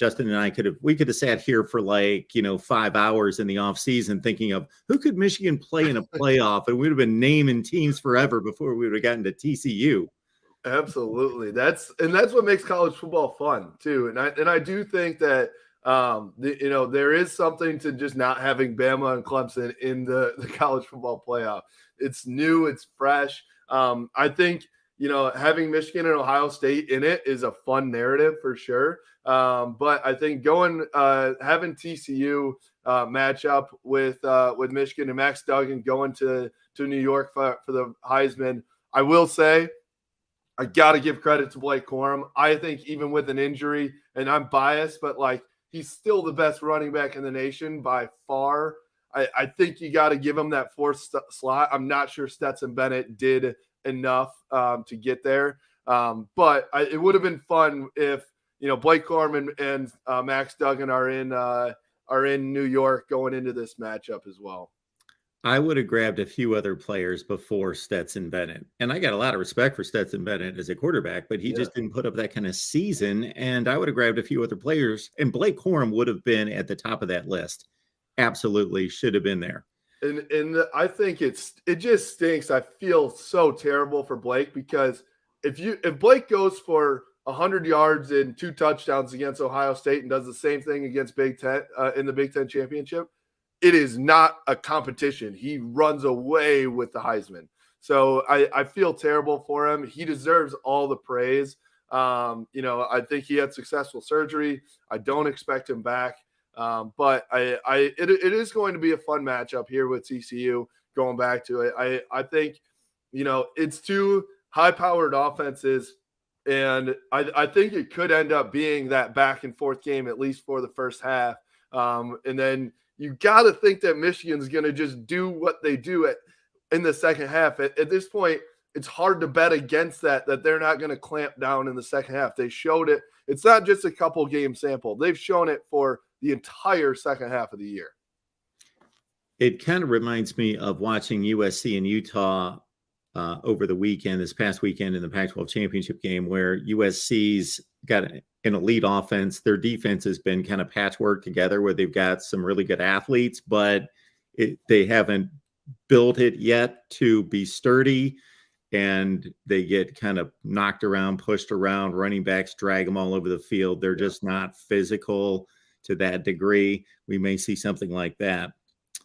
Justin and I could have sat here for 5 hours in the off season thinking of who could Michigan play in a playoff, and we'd have been naming teams forever before we would have gotten to TCU. Absolutely. That's what makes college football fun too. And I do think that there is something to just not having Bama and Clemson in the college football playoff. It's new, it's fresh. I think having Michigan and Ohio State in it is a fun narrative for sure. But I think having TCU match up with Michigan and Max Duggan going to New York for the Heisman, I will say I got to give credit to Blake Corum. I think even with an injury, and I'm biased, but he's still the best running back in the nation by far. I think you got to give him that fourth slot. I'm not sure Stetson Bennett did enough to get there. But it would have been fun if, Blake Corum and Max Duggan are in New York going into this matchup as well. I would have grabbed a few other players before Stetson Bennett. And I got a lot of respect for Stetson Bennett as a quarterback, but he just didn't put up that kind of season. And I would have grabbed a few other players, and Blake Corum would have been at the top of that list. Absolutely should have been there. And I think it just stinks. I feel so terrible for Blake, because if Blake goes for 100 yards and 2 touchdowns against Ohio State and does the same thing against Big Ten in the Big Ten championship, it is not a competition. He runs away with the Heisman. So I feel terrible for him. He deserves all the praise. I think he had successful surgery. I don't expect him back. But it is going to be a fun matchup here with TCU going back to it. I think, it's 2 high-powered offenses, and I think it could end up being that back and forth game, at least for the first half. And then you got to think that Michigan's going to just do what they do in the second half. At this point, it's hard to bet against that they're not going to clamp down in the second half. They showed it. It's not just a couple game sample. They've shown it for the entire second half of the year. It kind of reminds me of watching USC and Utah over the weekend, this past weekend in the Pac-12 championship game, where USC's got an elite offense. Their defense has been kind of patchwork together, where they've got some really good athletes, but they haven't built it yet to be sturdy, and they get kind of knocked around, pushed around. Running backs drag them all over the field. They're just not physical to that degree. We may see something like that.